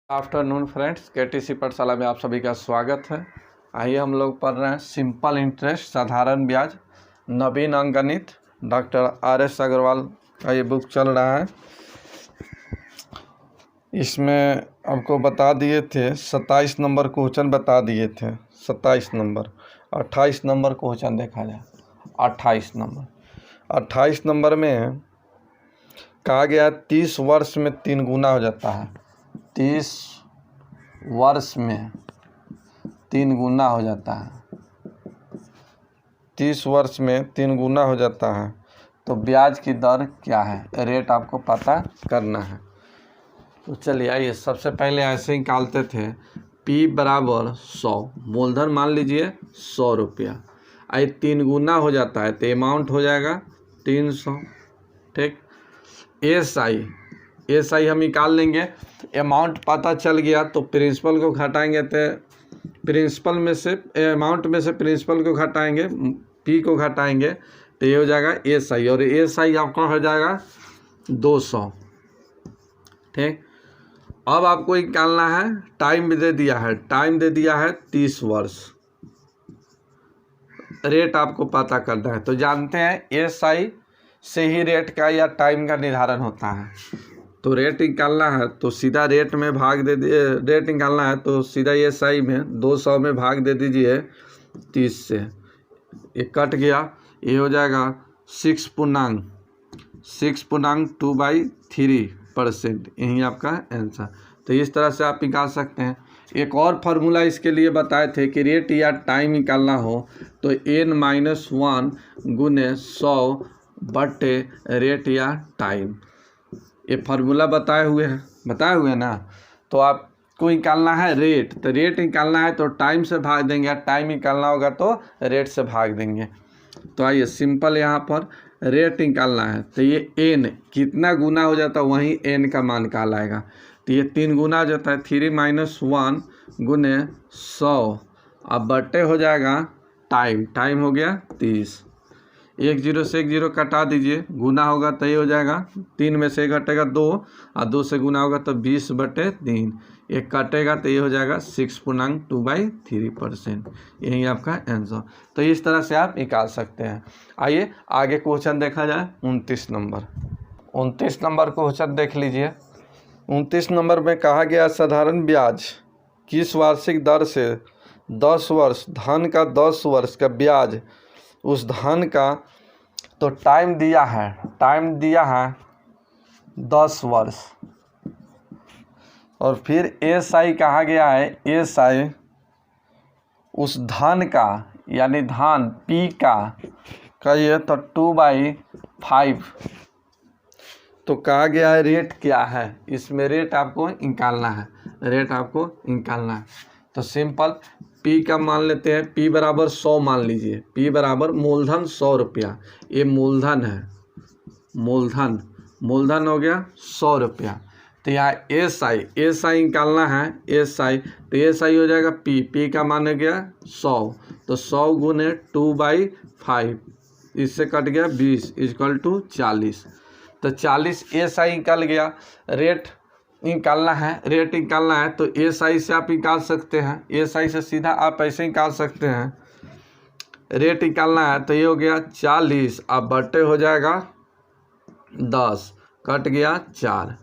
Afternoon friends, KTC पाठशाला में आप सभी का स्वागत है। आइए हम लोग पढ़ रहे हैं सिंपल इंटरेस्ट साधारण ब्याज नवीन अंकगणित। डॉक्टर RS अग्रवाल का ये बुक चल रहा है। इसमें आपको बता दिए थे 27 नंबर क्वेश्चन बता दिए थे। 27 नंबर 28 नंबर क्वेश्चन देखा जाए। 28 नंबर में कहा गया 30 वर्ष में 3 गुना हो जाता है। 30 वर्ष में 3 गुना हो जाता है। 30 वर्ष में 3 गुना हो जाता है तो ब्याज की दर क्या है, रेट आपको पता करना है। तो चलिए आइए, सबसे पहले ऐसे निकालते थे P बराबर 100, मूलधन मान लीजिए 100 रुपया। आई 3 गुना हो जाता है तो अमाउंट हो जाएगा 300। ठीक, एस आई हम निकाल लेंगे। अमाउंट पता चल गया तो प्रिंसिपल को घटाएंगे तो प्रिंसिपल में से अमाउंट में से प्रिंसिपल को घटाएंगे, पी को घटाएंगे तो ये हो जाएगा एस आई, और एस आई आपका हो जाएगा 200। ठीक, अब आपको निकालना है, टाइम भी दे दिया है, टाइम दे दिया है 30 वर्ष। रेट आपको पता करना है तो जानते हैं एस आई से ही रेट का या टाइम का निर्धारण होता है। तो रेट निकालना है तो सीधा रेट में भाग दे दिए, रेट निकालना है तो सीधा एस आई में 200 में भाग दे दीजिए 30 से। ये कट गया, ये हो जाएगा 6.2/3%। यही आपका आंसर। तो इस तरह से आप निकाल सकते हैं। एक और फार्मूला इसके लिए बताए थे कि रेट या टाइम निकालना हो तो n-1 गुने 100 बटे रेट या टाइम। ये फार्मूला बताए हुए हैं ना। तो आपको निकालना है रेट, तो रेट निकालना है तो टाइम से भाग देंगे, टाइम निकालना होगा तो रेट से भाग देंगे। तो आइए सिंपल, यहाँ पर रेट निकालना है तो ये n कितना गुना हो जाता है वहीं n का मान कहलाएगा। तो ये 3 गुना हो जाता है 3-1 गुने 100, अब बटे हो जाएगा टाइम हो गया 30। 1 0 से 1 0 कटा दीजिए, गुना होगा तो ये हो जाएगा 3 में से 1 घटेगा 2 और 2 से गुना होगा तो 20/3। एक कटेगा तो ये हो जाएगा 6.2/3%। यही आपका आंसर। तो इस तरह से आप निकाल सकते हैं। आइए आगे क्वेश्चन देखा जाए। 29 नंबर क्वेश्चन देख लीजिए। 29 नंबर में कहा गया साधारण ब्याज किस वार्षिक दर से 10 वर्ष धन का 10 वर्ष का ब्याज उस धन का, तो टाइम दिया है 10 वर्ष, और फिर एस आई कहा गया है, एस आई उस धन का यानी धन पी का ये तो 2/5। तो कहा गया है रेट क्या है, इसमें रेट आपको निकालना है, तो सिंपल P का मान लेते हैं। P बराबर 100 मान लीजिए। P बराबर मूलधन 100 रुपया, ये मूलधन है, मूलधन हो गया 100 रुपया। तो यहाँ एस आई निकालना है, एस आई तो एस आई हो जाएगा P का मान हो गया 100, तो 100 गुने 2/5, इससे कट गया 20 = 40। तो 40 एस आई निकल गया। रेट निकालना है तो एस आई से आप निकाल सकते हैं, एस आई से सीधा आप ऐसे निकाल सकते हैं। रेट निकालना है तो ये हो गया 40, अब बटे हो जाएगा 10, कट गया 4,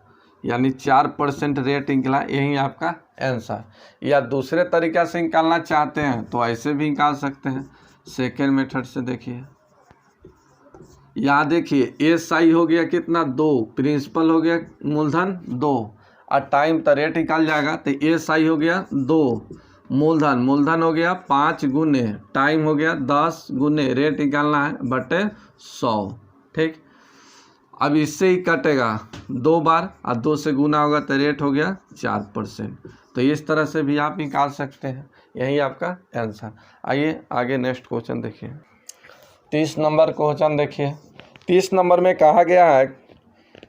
यानी 4% रेट निकला। यही आपका आंसर। या दूसरे तरीक़ा से निकालना चाहते हैं तो ऐसे भी निकाल सकते हैं। सेकेंड मेथड से देखिए, यहाँ देखिए एस आई हो गया कितना 2, प्रिंसिपल हो गया मूलधन 2 और टाइम तो रेट निकाल जाएगा। तो एस आई हो गया 2, मूलधन हो गया 5 गुने टाइम हो गया 10 गुने रेट निकालना है बटे 100। ठीक, अब इससे ही कटेगा 2 बार और 2 से गुना होगा तो रेट हो गया 4%। तो इस तरह से भी आप निकाल सकते हैं। यही आपका आंसर। आइए आगे नेक्स्ट क्वेश्चन देखिए। 30 नंबर क्वेश्चन देखिए। 30 नंबर में कहा गया है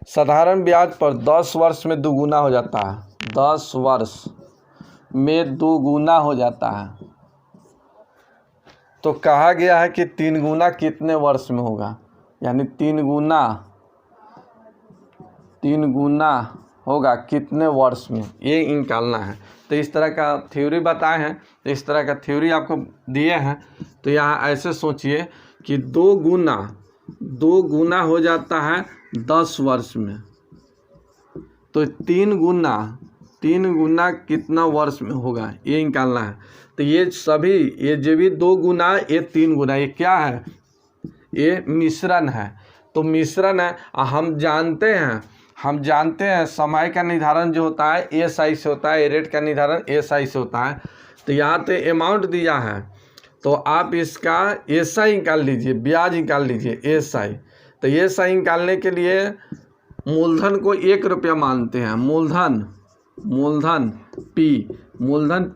साधारण ब्याज पर 10 वर्ष में 2 गुना हो जाता है। 10 वर्ष में 2 गुना हो जाता है। तो कहा गया है कि 3 गुना कितने वर्ष में होगा, यानी 3 गुना होगा कितने वर्ष में, ये निकालना है। तो इस तरह का थ्योरी बताए हैं, तो इस तरह का थ्योरी आपको दिए हैं। तो यहाँ ऐसे सोचिए कि 2 गुना हो जाता है 10 वर्ष में, तो 3 गुना कितना वर्ष में होगा ये निकालना है। तो ये सभी, ये जो भी 2 गुना, ये 3 गुना, ये क्या है, ये मिश्रण है। तो मिश्रण है, हम जानते हैं समय का निर्धारण जो होता है एसआई से होता है, रेट का निर्धारण एसआई से होता है। तो यहाँ पे अमाउंट दिया है, तो आप इसका एसआई निकाल लीजिए, ब्याज निकाल लीजिए एसआई। तो एसआई निकालने के लिए मूलधन को 1 रुपया मानते हैं, मूलधन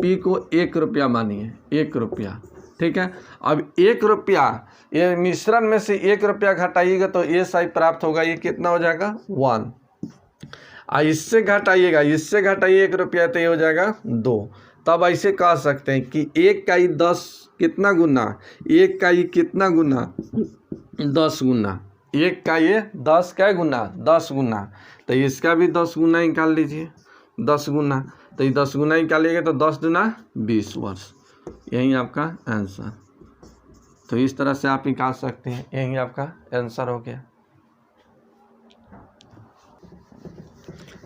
पी को 1 रुपया मानिए, 1 रुपया, ठीक है। अब 1 रुपया, ये मिश्रण में से 1 रुपया घटाइएगा तो एसआई प्राप्त होगा, ये कितना हो जाएगा 1। इससे घटाइएगा 1 रुपया, तो ये हो जाएगा 2। तब ऐसे कह सकते हैं कि 1 का ही 10 कितना गुना, 1 का ही कितना गुना, 10 गुना, 1 का ये 10 का गुना, 10 गुना। तो इसका भी 10 गुना निकाल लीजिए, 10 गुना। तो ये 10 गुना निकालिएगा तो 10 दूना 20 वर्ष, यही आपका आंसर। तो इस तरह से आप निकाल सकते हैं, यही आपका आंसर हो गया।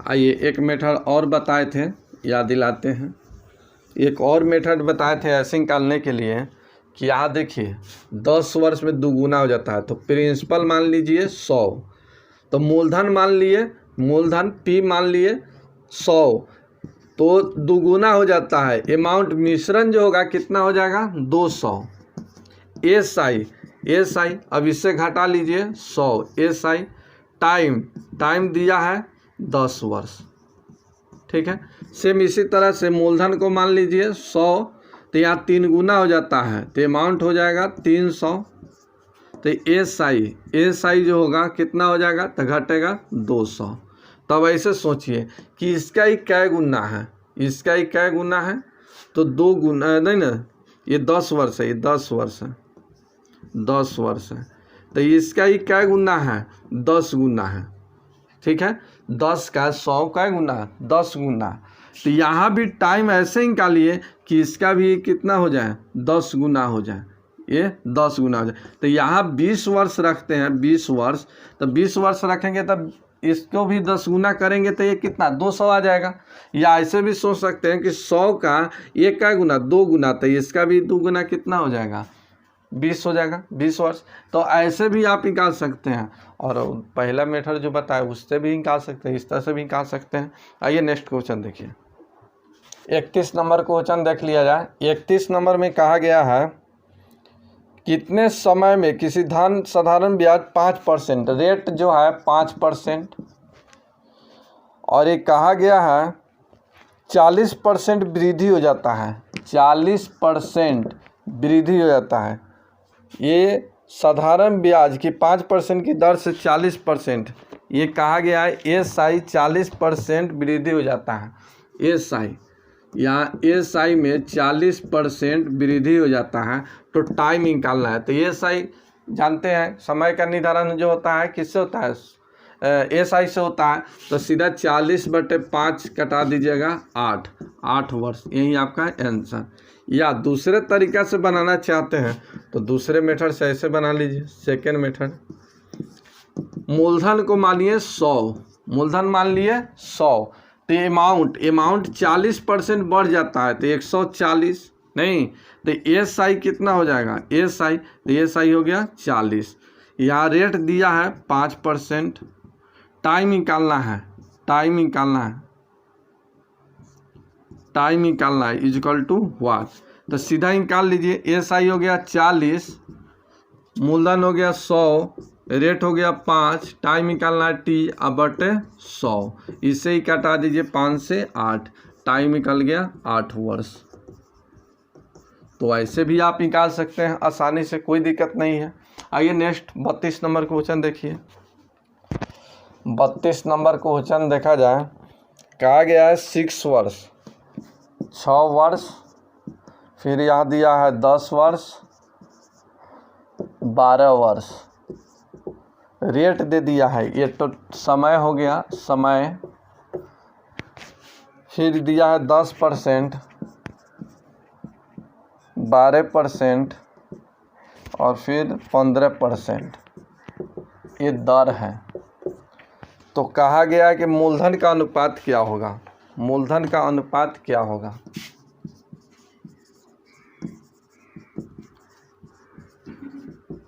आइए एक मेथड और बताए थे, याद दिलाते हैं। एक और मेथड बताए थे ऐसे निकालने के लिए कि यहाँ देखिए 10 वर्ष में 2 गुना हो जाता है। तो प्रिंसिपल मान लीजिए 100, तो मूलधन मान लिए, मूलधन पी मान लिए 100, तो 2 गुना हो जाता है। अमाउंट मिश्रण जो होगा कितना हो जाएगा 200। एसआई अब इससे घटा लीजिए 100, एसआई टाइम दिया है 10 वर्ष, ठीक है। सेम इसी तरह से मूलधन को मान लीजिए 100, तो यहाँ 3 गुना हो जाता है, तो अमाउंट हो जाएगा 300। तो एसआई जो होगा कितना हो जाएगा, तो घटेगा 200। तब ऐसे सोचिए कि इसका ही क्या गुना है, इसका ही क्या गुना है, तो 2 गुना नहीं ना, ये 10 वर्ष है, ये 10 वर्ष है, 10 वर्ष है। तो इसका ही क्या गुना है, 10 गुना है, ठीक है। 10 का 100 का गुना, 10 गुना। तो यहाँ भी टाइम ऐसे निकालिए कि इसका भी कितना हो जाए, 10 गुना हो जाए, ये 10 गुना हो जाए। तो यहाँ 20 वर्ष रखते हैं, 20 वर्ष, तो 20 वर्ष रखेंगे तब इसको भी 10 गुना करेंगे तो ये कितना 200 आ जाएगा। या ऐसे भी सोच सकते हैं कि 100 का 1 का गुना 2 गुना, तो इसका भी 2 गुना कितना हो जाएगा, 20 हो जाएगा, 20 वर्ष। तो ऐसे भी आप निकाल सकते हैं, और पहला मेथड जो बताया उससे भी निकाल सकते हैं, इस तरह से भी निकाल सकते हैं। आइए नेक्स्ट क्वेश्चन देखिए, 31 नंबर क्वेश्चन देख लिया जाए। 31 नंबर में कहा गया है कितने समय में किसी धन साधारण ब्याज 5%, रेट जो है 5%, और ये कहा गया है 40% वृद्धि हो जाता है, 40% वृद्धि हो जाता है। ये साधारण ब्याज की 5% की दर से 40%, ये कहा गया है एसआई 40% वृद्धि हो जाता है। एसआई यहाँ एसआई में 40% वृद्धि हो जाता है, तो टाइम निकालना है। तो एसआई जानते हैं समय का निर्धारण जो होता है किससे होता है, एसआई से होता है। तो सीधा 40/5 कटा दीजिएगा 8 वर्ष, यही आपका आंसर। या दूसरे तरीका से बनाना चाहते हैं तो दूसरे मेथड से ऐसे बना लीजिए। सेकेंड मेथड, मूलधन को मानिए 100, मूलधन मान लिए 100, तो अमाउंट 40% बढ़ जाता है, तो 140 नहीं, तो एसआई कितना हो जाएगा, एसआई, तो एसआई हो गया 40। यहाँ रेट दिया है 5%, टाइम निकालना है, टाइम निकालना है इक्वल टू व्हाट, तो सीधा निकाल लीजिए। एसआई हो गया 40, मूलधन हो गया 100, रेट हो गया 5, टाइम निकालना है टी बटे 100, इसे ही काटा दीजिए 5 से 8, टाइम निकल गया 8 वर्ष। तो ऐसे भी आप निकाल सकते हैं आसानी से, कोई दिक्कत नहीं है। आइए नेक्स्ट 32 नंबर क्वेश्चन देखिए। 32 नंबर क्वेश्चन देखा जाए, कहा गया है 6 वर्ष, 6 वर्ष, फिर यहाँ दिया है 10 वर्ष, 12 वर्ष, रेट दे दिया है। ये तो समय हो गया, समय फिर दिया है 10%, 12% और फिर 15%, ये दर है। तो कहा गया है कि मूलधन का अनुपात क्या होगा, मूलधन का अनुपात क्या होगा।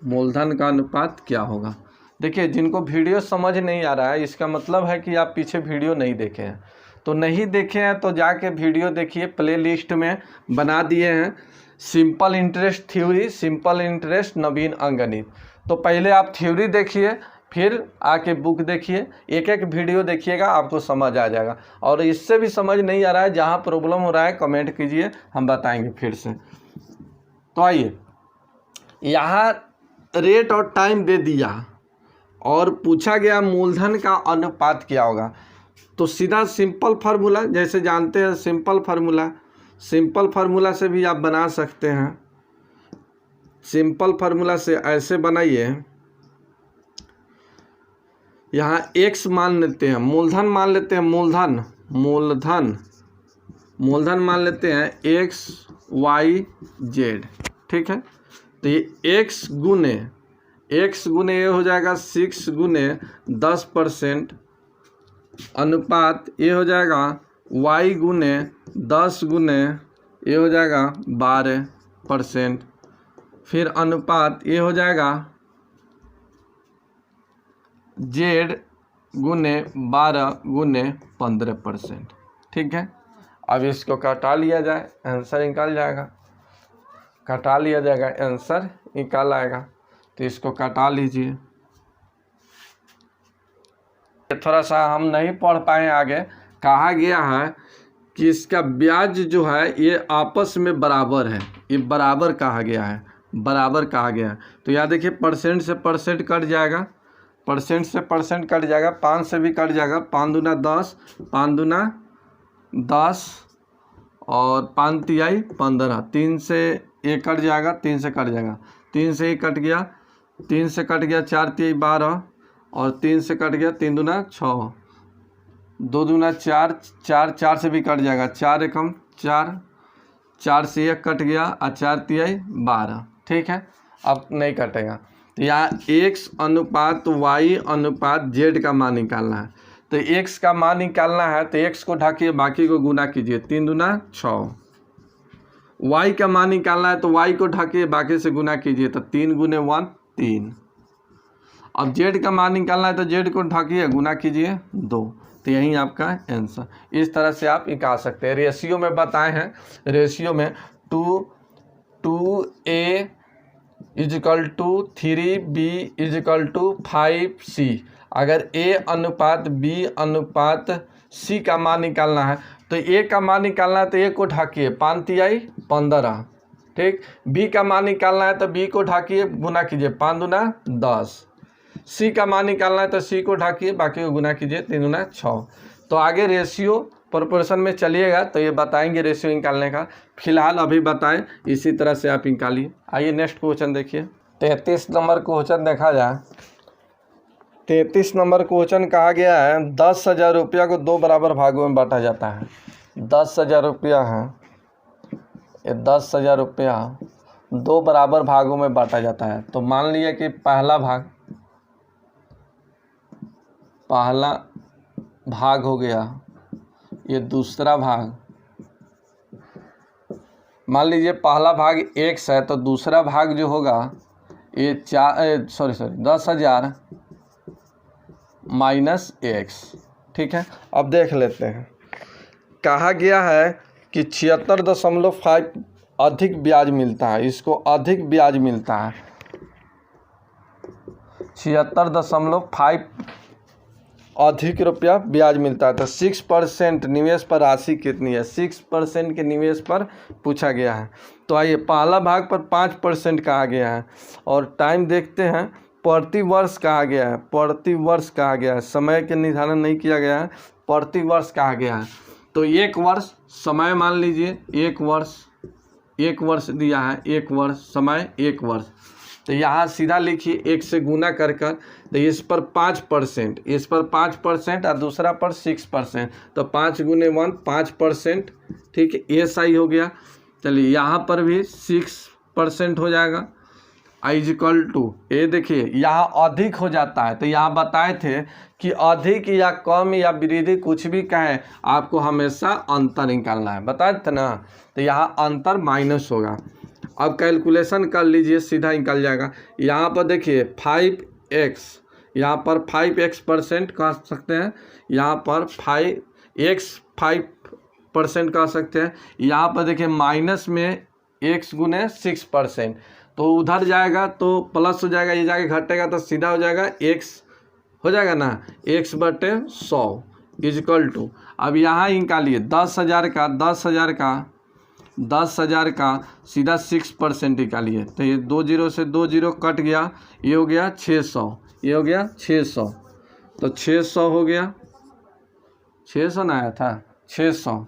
मूलधन का अनुपात क्या होगा। देखिए, जिनको वीडियो समझ नहीं आ रहा है, इसका मतलब है कि आप पीछे वीडियो नहीं देखे हैं। तो नहीं देखे हैं तो जाके वीडियो देखिए, प्लेलिस्ट में बना दिए हैं, simple interest theory, simple interest नवीन अंकगणित। तो पहले आप थ्योरी देखिए, फिर आके बुक देखिए, एक एक वीडियो देखिएगा, आपको समझ आ जाएगा। और इससे भी समझ नहीं आ रहा है, जहाँ प्रॉब्लम हो रहा है कमेंट कीजिए, हम बताएंगे फिर से। तो आइए, यहाँ रेट और टाइम दे दिया और पूछा गया मूलधन का अनुपात क्या होगा। तो सीधा सिंपल फार्मूला, जैसे जानते हैं सिंपल फार्मूला से भी आप बना सकते हैं। सिंपल फार्मूला से ऐसे बनाइए, यहाँ x मान लेते हैं, मूलधन मान लेते हैं, मूलधन मान लेते हैं x y z, ठीक है। तो ये x गुने ये हो जाएगा 6 गुने 10% अनुपात ये हो जाएगा y गुने 10 गुने ये हो जाएगा 12%, फिर अनुपात ये हो जाएगा z गुने 12 गुने 15%, ठीक है। अब इसको कटा लिया जाए, आंसर निकाल जाएगा, कटा लिया जाएगा, आंसर निकाल आएगा। तो इसको कटा लीजिए। थोड़ा सा हम नहीं पढ़ पाए आगे। कहा गया है कि इसका ब्याज जो है ये आपस में बराबर है, ये बराबर कहा गया है, बराबर कहा गया है। तो यहाँ देखिए, परसेंट से परसेंट कट जाएगा, परसेंट से परसेंट कट जाएगा, 5 से भी कट जाएगा, 5 दूना 10, 5 दूना 10 और 5 तिहाई 15, 3 से ये कट जाएगा, 3 से कट जाएगा, 3 से ये कट गया, 3 से कट गया, 4 तिहाई 12 और 3 से कट गया, 3 दूना 6, 2 दूना 4, 4 से भी कट जाएगा, 4 एकम 4, 4 से 1 कट गया और 4 तिहाई 12, ठीक है। अब नहीं कटेगा। तो यहाँ x अनुपात y अनुपात z का मान निकालना है। तो x का मान निकालना है तो x को ढकिए, बाकी को गुना कीजिए, 3 दूना 6। y का मान निकालना है तो y को ढकिए, बाकी से गुना कीजिए, तो 3 गुने 1 3। अब z का मान निकालना है तो z को ढकिए, गुना कीजिए 2। तो यही आपका आंसर। इस तरह से आप निकाल सकते हैं। रेशियो में बताए हैं, रेशियो में 2a is equal to 3b is equal to 5c। अगर a अनुपात b अनुपात c का मान निकालना है तो a का मान निकालना है तो a को ढकिए, 5 तिहाई 15, ठीक। b का मान निकालना है तो b को ढकिए, गुना कीजिए, 5 दूना 10। c का मान निकालना है तो c को ढकिए, बाकी को गुना कीजिए, 3 दूना 6। तो आगे रेशियो प्रोपोर्शन में चलिएगा तो ये बताएंगे रेशियो निकालने का। फिलहाल अभी बताएं, इसी तरह से आप निकालिए। आइए नेक्स्ट क्वेश्चन देखिए। 33 नंबर क्वेश्चन देखा जाए। 33 नंबर क्वेश्चन कहा गया है 10,000 रुपया को 2 बराबर भागों में बांटा जाता है। 10,000 रुपया है, ये 10,000 रुपया 2 बराबर भागों में बांटा जाता है। तो मान लिया कि पहला भाग हो गया, ये दूसरा भाग, मान लीजिए पहला भाग x है तो दूसरा भाग जो होगा ये 10,000 माइनस x, ठीक है। अब देख लेते हैं। कहा गया है कि 76.5 अधिक ब्याज मिलता है, इसको अधिक ब्याज मिलता है। 76.5 अधिक रुपया ब्याज मिलता है। तो 6% निवेश पर राशि कितनी है, 6% के निवेश पर पूछा गया है। तो आइए, पहला भाग पर 5% कहा गया है और टाइम देखते हैं, प्रति वर्ष कहा गया है, प्रति वर्ष कहा गया है, समय के निर्धारण नहीं किया गया है, प्रति वर्ष कहा गया है। तो 1 वर्ष समय मान लीजिए, 1 वर्ष दिया है, 1 वर्ष समय 1 वर्ष। तो यहाँ सीधा लिखिए 1 से गुना कर कर, तो इस पर 5%, इस पर 5% और दूसरा पर 6%, तो 5 गुने 1 5%, ठीक है, ये सही हो गया। चलिए यहाँ पर भी 6% हो जाएगा, आई इज इक्वल टू, ये देखिए यहाँ अधिक हो जाता है, तो यहाँ बताए थे कि अधिक या कम या वृद्धि कुछ भी कहें आपको हमेशा अंतर निकालना है, बताए थे ना। तो यहाँ अंतर माइनस होगा। अब कैलकुलेशन कर लीजिए, सीधा निकल जाएगा। यहाँ पर देखिए 5x, यहाँ पर 5x% कह सकते हैं, यहाँ पर 5% कह सकते हैं। यहाँ पर देखिए माइनस में x गुने 6%, तो उधर जाएगा तो प्लस हो जाएगा, ये जाके घटेगा तो सीधा हो जाएगा x हो जाएगा ना, x/100 इजकल टू। अब यहाँ निकालिए 10,000 का सीधा 6% निकालिए, तो ये 2 0 से 2 0 कट गया, ये हो गया 600, ये हो गया 600, तो 600 हो गया, 600 ना आया था 600,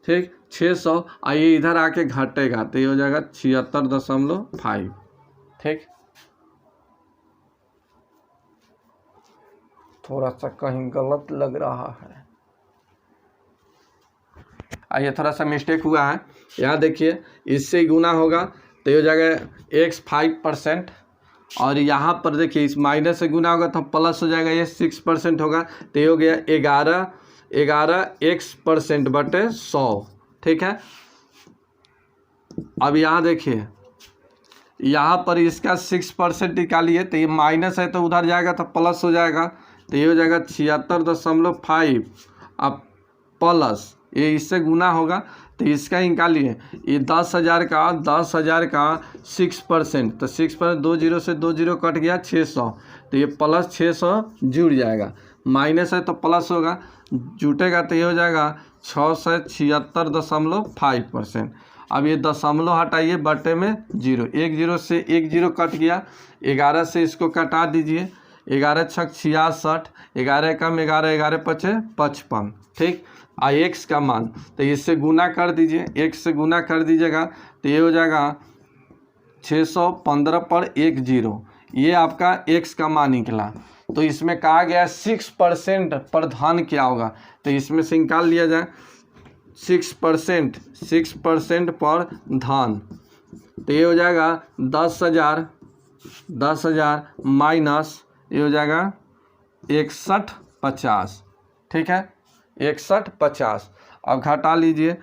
ठीक 600। आइए इधर आके घटेगा तो ये हो जाएगा 76.5, ठीक। थोड़ा सा कहीं गलत लग रहा है, आइए थोड़ा सा मिस्टेक हुआ है। यहाँ देखिए इससे गुना होगा तो ये हो जाएगा x 5%, और यहाँ पर देखिए इस माइनस से गुना होगा तो प्लस हो जाएगा, ये 6% होगा, तो ये हो गया 11x%/100, ठीक है। अब यहाँ देखिए यहाँ पर इसका 6% निकालिए, तो ये माइनस है तो उधर जाएगा तो प्लस हो जाएगा, तो ये हो जाएगा 76.5, अब प्लस ये इससे गुना होगा तो इसका निकालिए, ये 10,000 का 6%, तो 6% 2 0 से 2 0 कट गया 600, तो ये प्लस 600 जुड़ जाएगा, माइनस है तो प्लस होगा, जुटेगा तो ये हो जाएगा 676.5%। अब ये दशमलव हटाइए, बटे में 0, 1 0 से 1 0 कट गया, 11 से इसको कटा दीजिए, 11 छक 66, 11 कम 11, 11 पचे 55, ठीक। x का मान तो इससे गुना कर दीजिए, x से गुना कर दीजिएगा तो ये हो जाएगा 615 पर 1 0, ये आपका x का मान निकला। तो इसमें कहा गया 6% पर धन क्या होगा, तो इसमें से निकाल लिया जाए 6% पर धन, तो ये हो जाएगा 10,000 माइनस ये हो जाएगा 6150, ठीक है 6150। अब घटा लीजिए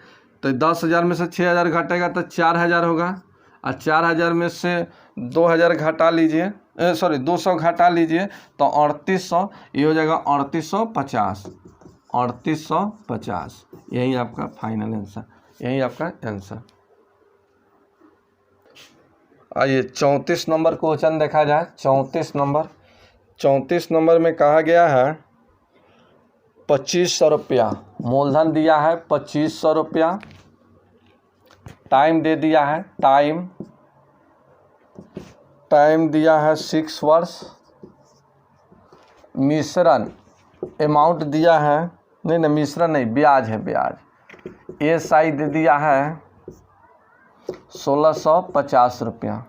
तो 10,000 में से 6,000 घटेगा तो 4,000 होगा, और 4,000 में से 2,000 घटा लीजिए, 200 घटा लीजिए तो 3800, ये हो जाएगा 3850, यही आपका फाइनल आंसर, यही आपका आंसर। आइए 34 नंबर क्वेश्चन देखा जाए। 34 नंबर में कहा गया है 2500 रुपया मूलधन दिया है, 2500 रुपया, टाइम दे दिया है, टाइम दिया है 6 वर्ष, मिश्रण अमाउंट दिया है, नहीं मिश्रण नहीं, ब्याज है, ब्याज SI दे दिया है 1650 रुपया।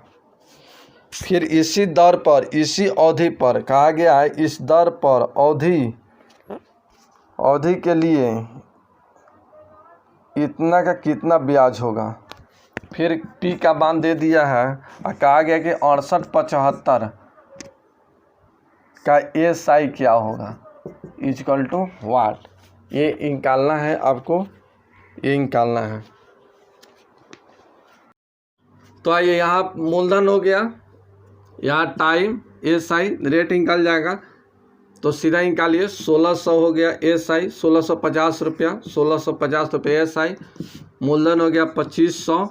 फिर इसी दर पर, इसी अवधि पर कहा गया है, इस दर पर अवधि के लिए इतना का कितना ब्याज होगा। फिर P का मान दे दिया है और कहा गया कि 6875 का SI क्या होगा, इक्वल टू वाट, ये निकालना है आपको, ये निकालना है। तो आइए यहाँ मूलधन हो गया, यहाँ टाइम SI रेट निकल जाएगा, तो सीधा निकालिए 1600 हो गया SI, 1650 रुपया, 1650 रुपये SI, मूलधन हो गया 2500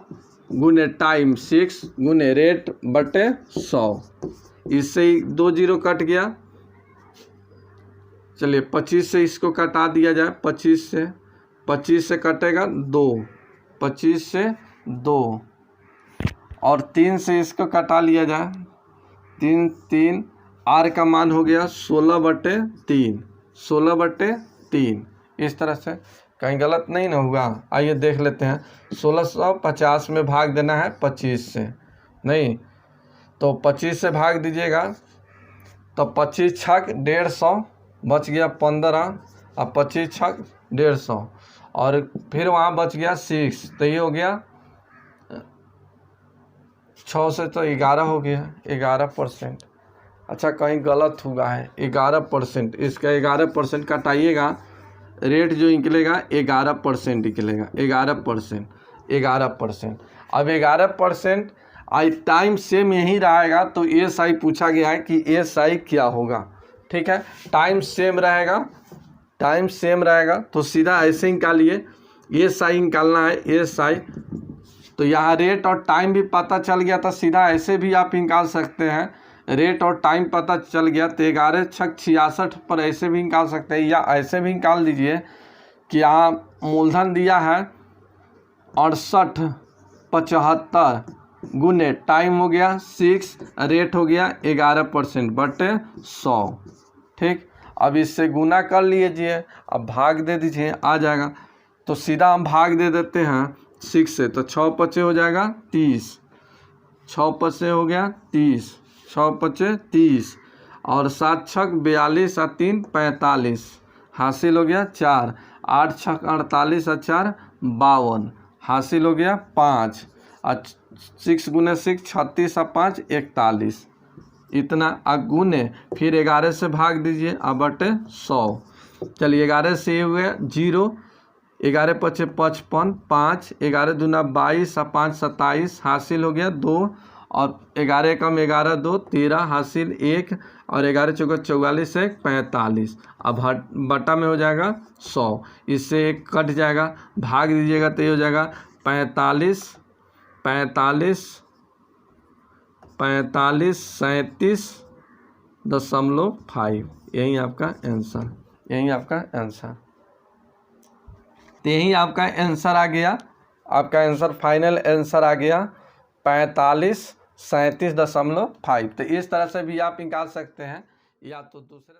गुने टाइम 6 गुने रेट बटे 100, इससे ही 2 0 कट गया। चलिए 25 से इसको कटा दिया जाए, 25 से कटेगा 2, 25 से 2, और 3 से इसको कटा लिया जाए, 3 R का मान हो गया 16/3, इस तरह से कहीं गलत नहीं ना हुआ। आइए देख लेते हैं, 1650 में भाग देना है 25 से, नहीं तो 25 से भाग दीजिएगा तो 25 छक 150 बच गया 15 और 25 छक 150 और फिर वहाँ बच गया 6, तो ये हो गया 6 से तो 11 हो गया 11%। अच्छा कहीं गलत हुआ है 11%, इसका 11% कटाइएगा, रेट जो निकलेगा 11% निकलेगा 11%। अब 11% आई टाइम सेम यही रहेगा तो एस आई पूछा गया है कि एस आई क्या होगा। ठीक है, टाइम सेम रहेगा तो सीधा ऐसे ही निकालिए, एस आई निकालना है एस आई। तो यहाँ रेट और टाइम भी पता चल गया था, सीधा ऐसे भी आप निकाल सकते हैं, रेट और टाइम पता चल गया तो 11 छक 66 पर ऐसे भी निकाल सकते हैं, या ऐसे भी निकाल दीजिए कि यहाँ मूलधन दिया है 6875 गुने टाइम हो गया 6, रेट हो गया 11% बटे 100। ठीक, अब इससे गुना कर लीजिए, अब भाग दे दीजिए, आ जाएगा। तो सीधा हम भाग दे देते हैं 6 से, तो 6 पचे हो जाएगा 30, 6 पचे हो गया 30, 6 पचे 30 और 7 छक 42 और 3 45, हासिल हो गया 4, 8 छक 48 और 4 52, हासिल हो गया 5 और 6 गुने 6 36 और 5 41, इतना गुने फिर 11 से भाग दीजिए अब बटे 100। चलिए 11 से ये हुए 0, 11 पचे 55, 5, 11 दूना 22 और 5 27, हासिल हो गया 2 और 11 कम 11 2 13, हासिल 1 और 11 चौका 44 1 45। अब बटा में हो जाएगा 100, इससे 1 कट जाएगा, भाग दीजिएगा तो ये हो जाएगा 45 35 35 37.5। यही आपका आंसर, तो यही आपका आंसर आ गया, आपका आंसर फाइनल आंसर आ गया 45 37.5। तो इस तरह से भी आप निकाल सकते हैं, या तो दूसरे